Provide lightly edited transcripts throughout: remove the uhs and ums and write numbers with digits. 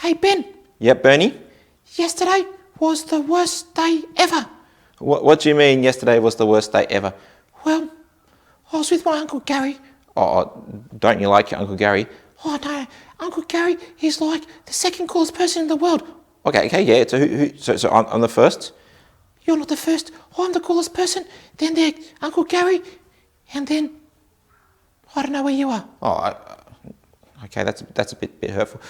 Hey, Ben, Yep, Bernie? yesterday was the worst day ever. What do you mean yesterday was the worst day ever? Well, I was with my Uncle Gary. Oh, don't you like your Uncle Gary? Oh, no, Uncle Gary is like the second coolest person in the world. Okay, yeah. So I'm the first? You're not the first. I'm the coolest person. Then there's Uncle Gary. And then, I don't know where you are. Okay, that's a bit hurtful.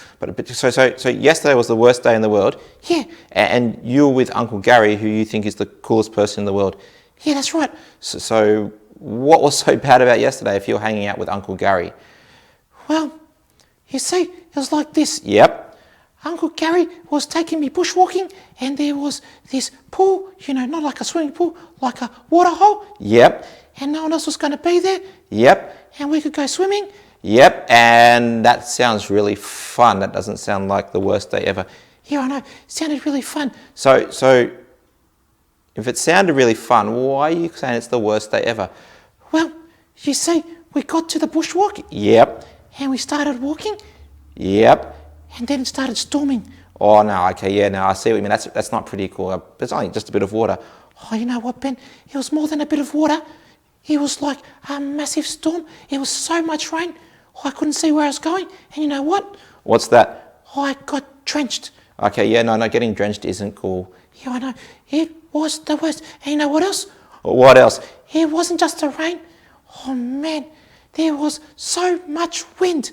So yesterday was the worst day in the world? Yeah, And you were with Uncle Gary, who you think is the coolest person in the world. yeah, that's right. So what was so bad about yesterday if you were hanging out with Uncle Gary? Well, you see, it was like this. Yep. Uncle Gary was taking me bushwalking, and there was this pool, not like a swimming pool, like a water hole, Yep. and no one else was going to be there, Yep. and we could go swimming. Yep. And that sounds really fun. That doesn't sound like the worst day ever. Yeah, I know, it sounded really fun. So if it sounded really fun, why are you saying it's the worst day ever? Well, you see, we got to the bushwalk, Yep. and we started walking, Yep. and then it started storming. Oh, no, okay, yeah, no, I see what you mean. That's not pretty cool. It's only just a bit of water. Oh, you know what, Ben? It was more than a bit of water. It was like a massive storm. It was so much rain. I couldn't see where I was going. And you know what? What's that? I got drenched. Okay, yeah, no, getting drenched isn't cool. Yeah, I know. It was the worst. And you know what else? What else? It wasn't just the rain. Oh, man. There was so much wind.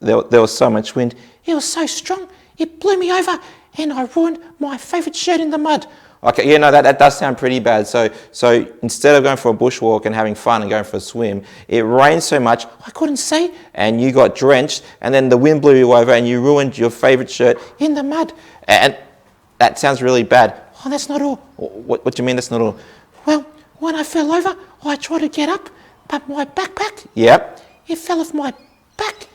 There was so much wind. It was so strong. It blew me over. And I ruined my favourite shirt in the mud. Okay, yeah, no, that does sound pretty bad. So instead of going for a bushwalk and having fun and going for a swim, it rained so much I couldn't see. and you got drenched, and then the wind blew you over and you ruined your favourite shirt. In the mud. And that sounds really bad. Oh, that's not all. What do you mean that's not all? Well, when I fell over, I tried to get up, but my backpack, Yep. it fell off my back,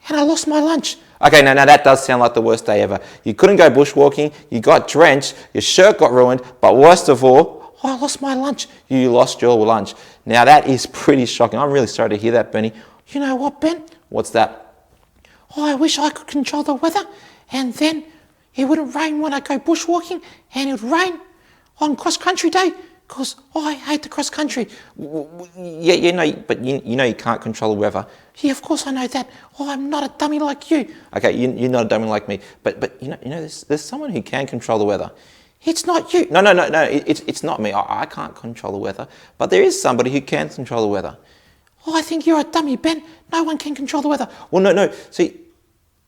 and I lost my lunch. Okay, now that does sound like the worst day ever. You couldn't go bushwalking, you got drenched, your shirt got ruined, but worst of all, I lost my lunch. you lost your lunch. Now that is pretty shocking. I'm really sorry to hear that, Bernie. You know what, Ben? What's that? I wish I could control the weather, and then it wouldn't rain when I go bushwalking, and it would rain on cross-country day, because I hate the cross-country. Yeah, but you know you can't control the weather. Yeah, of course I know that. Oh, I'm not a dummy like you. Okay, you're not a dummy like me, but you know there's someone who can control the weather. It's not you. No, it's not me. I can't control the weather, but there is somebody who can control the weather. Oh, I think you're a dummy, Ben. No one can control the weather. Well, no. See,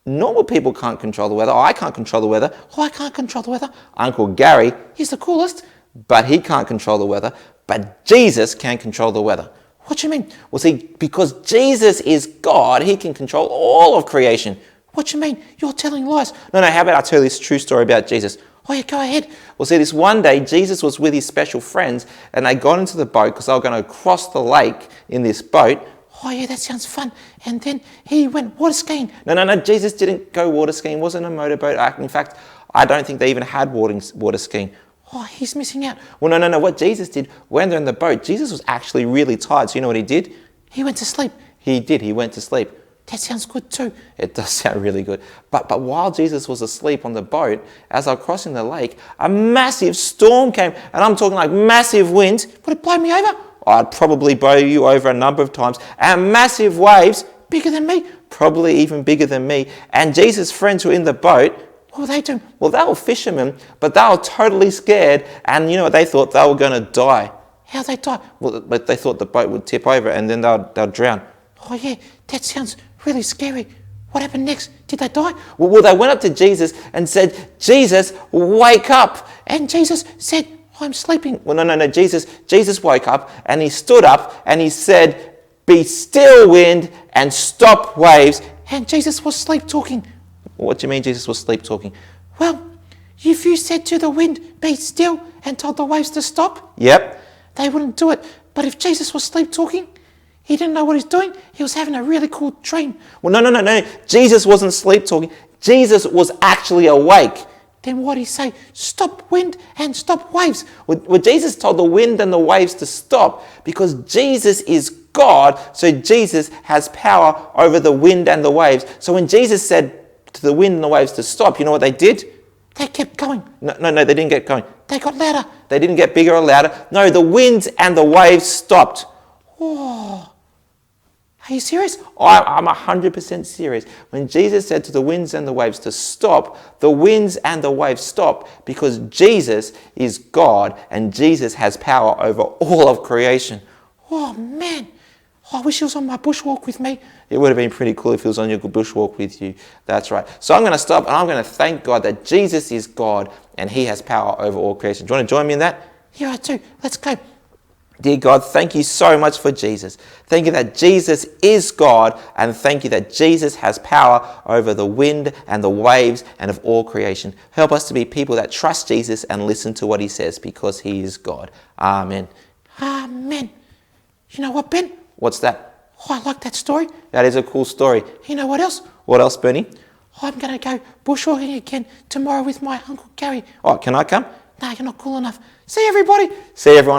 normal people can't control the weather. I can't control the weather. Oh, I can't control the weather. Uncle Gary, He's the coolest. but he can't control the weather. But Jesus can control the weather. What do you mean? Well, see, because Jesus is God, he can control all of creation. What do you mean? You're telling lies. No, how about I tell you this true story about Jesus? Oh, yeah, go ahead. Well, see, this one day, Jesus was with his special friends, and they got into the boat because they were going to cross the lake in this boat. Oh, yeah, that sounds fun. And then he went water skiing. No, Jesus didn't go water skiing. It wasn't a motorboat. In fact, I don't think they even had water skiing. Oh, he's missing out. Well, no. What Jesus did, when they're in the boat, Jesus was actually really tired. So you know what he did? He went to sleep. He did. He went to sleep. That sounds good too. It does sound really good. But while Jesus was asleep on the boat, as they were crossing the lake, a massive storm came. And I'm talking like massive wind. Would it blow me over? I'd probably blow you over a number of times. And massive waves, Bigger than me? probably even bigger than me. And Jesus' friends were in the boat. What were they doing? Well, they were fishermen, but they were totally scared. And you know what they thought? They were going to die. How'd they die? Well, but they thought the boat would tip over and then they'll drown. Oh, yeah, that sounds really scary. What happened next? Did they die? Well, they went up to Jesus and said, Jesus, wake up. And Jesus said, I'm sleeping. Well, no. Jesus woke up and he stood up and he said, be still, wind, and stop waves. And Jesus was sleep talking. What do you mean Jesus was sleep talking? Well, if you said to the wind, be still, and told the waves to stop, Yep. they wouldn't do it. But if Jesus was sleep talking, he didn't know what he's doing. He was having a really cool dream. Well, no. Jesus wasn't sleep talking. Jesus was actually awake. Then what did he say? Stop wind and stop waves. Well, Jesus told the wind and the waves to stop because Jesus is God. So Jesus has power over the wind and the waves. So when Jesus said, to the wind and the waves to stop, you know what they did? They kept going. No, they didn't get going. They got louder. They didn't get bigger or louder. No, the winds and the waves stopped. Oh, are you serious? I'm 100% serious. When Jesus said to the winds and the waves to stop, the winds and the waves stopped because Jesus is God and Jesus has power over all of creation. Oh, man. I wish he was on my bushwalk with me. It would have been pretty cool if he was on your bushwalk with you. That's right. So I'm going to stop and I'm going to thank God that Jesus is God and he has power over all creation. Do you want to join me in that? Yeah, I do. Let's go. Dear God, thank you so much for Jesus. Thank you that Jesus is God, and thank you that Jesus has power over the wind and the waves and of all creation. Help us to be people that trust Jesus and listen to what he says because he is God. Amen. Amen. You know what, Ben? What's that? Oh, I like that story. That is a cool story. You know what else? What else, Bernie? I'm going to go bushwalking again tomorrow with my Uncle Gary. Oh, can I come? No, you're not cool enough. See you, everybody. See you, everyone.